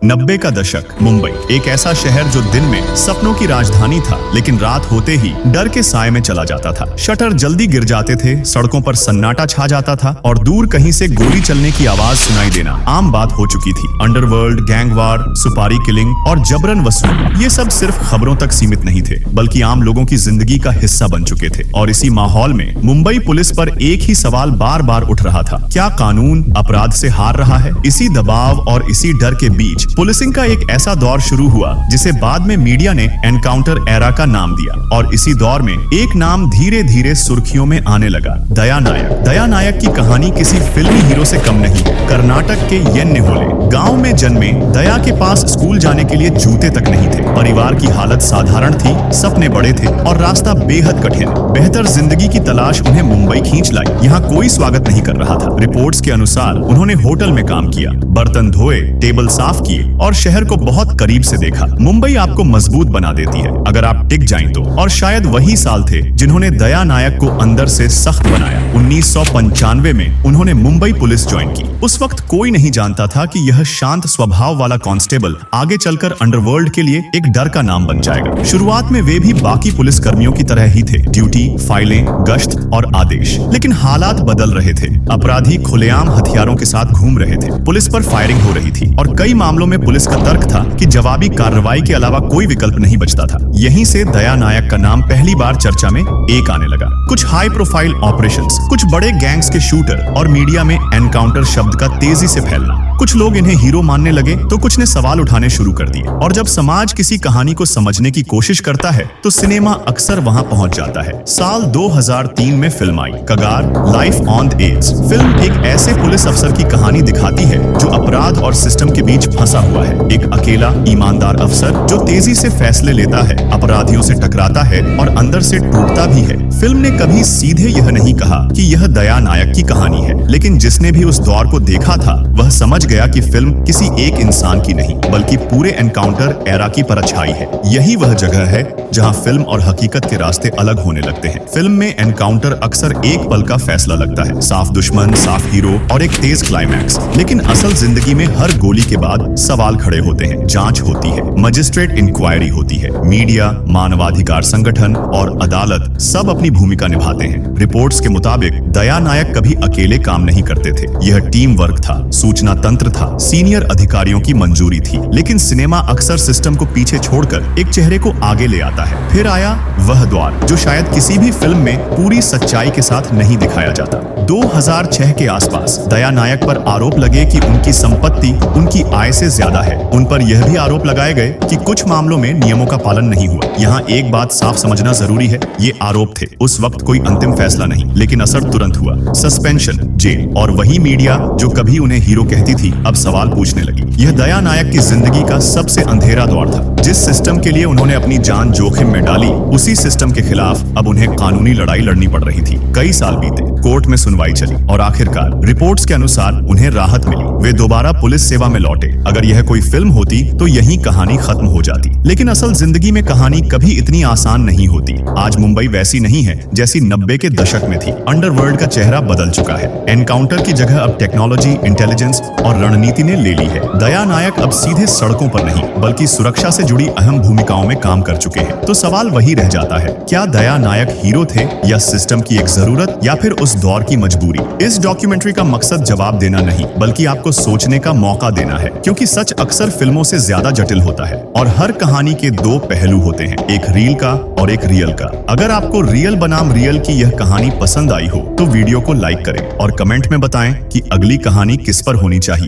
90 का दशक मुंबई, एक ऐसा शहर जो दिन में सपनों की राजधानी था, लेकिन रात होते ही डर के साए में चला जाता था। शटर जल्दी गिर जाते थे, सड़कों पर सन्नाटा छा जाता था और दूर कहीं से गोली चलने की आवाज सुनाई देना आम बात हो चुकी थी। अंडरवर्ल्ड, गैंगवार, सुपारी किलिंग और जबरन वसूली, ये सब सिर्फ खबरों तक सीमित नहीं थे, बल्कि आम लोगों की जिंदगी का हिस्सा बन चुके थे। और इसी माहौल में मुंबई पुलिस पर एक ही सवाल बार बार उठ रहा था, क्या कानून अपराध से हार रहा है? इसी दबाव और इसी डर के बीच पुलिसिंग का एक ऐसा दौर शुरू हुआ जिसे बाद में मीडिया ने एनकाउंटर एरा का नाम दिया। और इसी दौर में एक नाम धीरे धीरे सुर्खियों में आने लगा, दया नायक। दया नायक की कहानी किसी फिल्मी हीरो से कम नहीं। कर्नाटक के येन्नेहोले गांव में जन्मे दया के पास स्कूल जाने के लिए जूते तक नहीं थे। परिवार की हालत साधारण थी, सपने बड़े थे और रास्ता बेहद कठिन। बेहतर जिंदगी की तलाश उन्हें मुंबई खींच लाई। यहाँ कोई स्वागत नहीं कर रहा था। रिपोर्ट्स के अनुसार उन्होंने होटल में काम किया, बर्तन धोए, टेबल साफ किए और शहर को बहुत करीब से देखा। मुंबई आपको मजबूत बना देती है अगर आप टिक जाएं तो। और शायद वही साल थे जिन्होंने दया नायक को अंदर से सख्त बनाया। 1995 में उन्होंने मुंबई पुलिस ज्वाइन की। उस वक्त कोई नहीं जानता था कि यह शांत स्वभाव वाला कांस्टेबल आगे चलकर अंडरवर्ल्ड के लिए एक डर का नाम बन जाएगा। शुरुआत में वे भी बाकी पुलिस कर्मियों की तरह ही थे, ड्यूटी, फाइलें, गश्त और आदेश। लेकिन हालात बदल रहे थे। अपराधी खुलेआम हथियारों के साथ घूम रहे थे, पुलिस पर फायरिंग हो रही थी और कई मामलों में पुलिस का तर्क था कि जवाबी कार्रवाई के अलावा कोई विकल्प नहीं बचता था। यहीं से दया नायक का नाम पहली बार चर्चा में एक आने लगा। कुछ हाई प्रोफाइल ऑपरेशंस, कुछ बड़े गैंग्स के शूटर और मीडिया में एनकाउंटर शब्द का तेजी से फैलना। कुछ लोग इन्हें हीरो मानने लगे तो कुछ ने सवाल उठाने शुरू कर दिए। और जब समाज किसी कहानी को समझने की कोशिश करता है तो सिनेमा अक्सर वहां पहुंच जाता है। साल 2003 में फिल्म आई कगार, life on the edge. Film एक ऐसे पुलिस अफसर की कहानी दिखाती है जो अपराध और सिस्टम के बीच फंसा हुआ है। एक अकेला ईमानदार अफसर जो तेजी से फैसले लेता है, अपराधियों से टकराता है और अंदर से टूटता भी है। फिल्म ने कभी सीधे यह नहीं कहा कि यह दया नायक की कहानी है, लेकिन जिसने भी उस दौर को देखा था वह समझ गया कि फिल्म किसी एक इंसान की नहीं बल्कि पूरे एनकाउंटर एरा की परछाई है। यही वह जगह है जहां फिल्म और हकीकत के रास्ते अलग होने लगते हैं। फिल्म में एनकाउंटर अक्सर एक पल का फैसला लगता है, साफ दुश्मन, साफ हीरो और एक तेज क्लाइमैक्स। लेकिन असल जिंदगी में हर गोली के बाद सवाल खड़े होते हैं, जांच होती है, मजिस्ट्रेट इंक्वायरी होती है, मीडिया, मानवाधिकार संगठन और अदालत सब अपनी भूमिका निभाते हैं। रिपोर्ट्स के मुताबिक दया नायक कभी अकेले काम नहीं करते थे। यह टीम वर्क था, सूचना तंत्र था, सीनियर अधिकारियों की मंजूरी थी। लेकिन सिनेमा अक्सर सिस्टम को पीछे छोड़कर एक चेहरे को आगे ले आता है। फिर आया वह द्वार जो शायद किसी भी फिल्म में पूरी सच्चाई के साथ नहीं दिखाया जाता। 2006 के आसपास दया नायक पर आरोप लगे कि उनकी संपत्ति उनकी आय से ज्यादा है। उन पर यह भी आरोप लगाए गए कि कुछ मामलों में नियमों का पालन नहीं हुआ। यहाँ एक बात साफ समझना जरूरी है, ये आरोप थे। उस वक्त कोई अंतिम फैसला नहीं, लेकिन असर तुरंत हुआ, सस्पेंशन, जेल। और वही मीडिया जो कभी उन्हें हीरो कहती थी अब सवाल पूछने लगी। यह दया नायक की जिंदगी का सबसे अंधेरा दौर था। जिस सिस्टम के लिए उन्होंने अपनी जान जोखिम में डाली, उसी सिस्टम के खिलाफ अब उन्हें कानूनी लड़ाई लड़नी पड़ रही थी। कई साल बीते, कोर्ट में सुनवाई चली और आखिरकार रिपोर्ट्स के अनुसार उन्हें राहत मिली। वे दोबारा पुलिस सेवा में लौटे। अगर यह कोई फिल्म होती तो यही कहानी खत्म हो जाती। लेकिन असल जिंदगी में कहानी कभी इतनी आसान नहीं होती। आज मुंबई वैसी नहीं है जैसी 90 के दशक में थी। अंडरवर्ल्ड का चेहरा बदल चुका है। एनकाउंटर की जगह अब टेक्नोलॉजी, इंटेलिजेंस और रणनीति ने ले ली है। दया नायक अब सीधे सड़कों पर नहीं बल्कि सुरक्षा से जुड़ी अहम भूमिकाओं में काम कर चुके हैं। तो सवाल वही रह जाता है, क्या दया नायक हीरो थे या सिस्टम की एक जरूरत या फिर उस दौर की मजबूरी? इस डॉक्यूमेंट्री का मकसद जवाब देना नहीं बल्कि आपको सोचने का मौका देना है, क्योंकि सच अक्सर फिल्मों से ज्यादा जटिल होता है और हर कहानी के दो पहलू होते हैं, एक रील का और एक रियल का। अगर आपको रियल बनाम रियल की यह कहानी पसंद आई हो तो वीडियो को लाइक करें और कमेंट में बताएं कि अगली कहानी किस पर होनी चाहिए।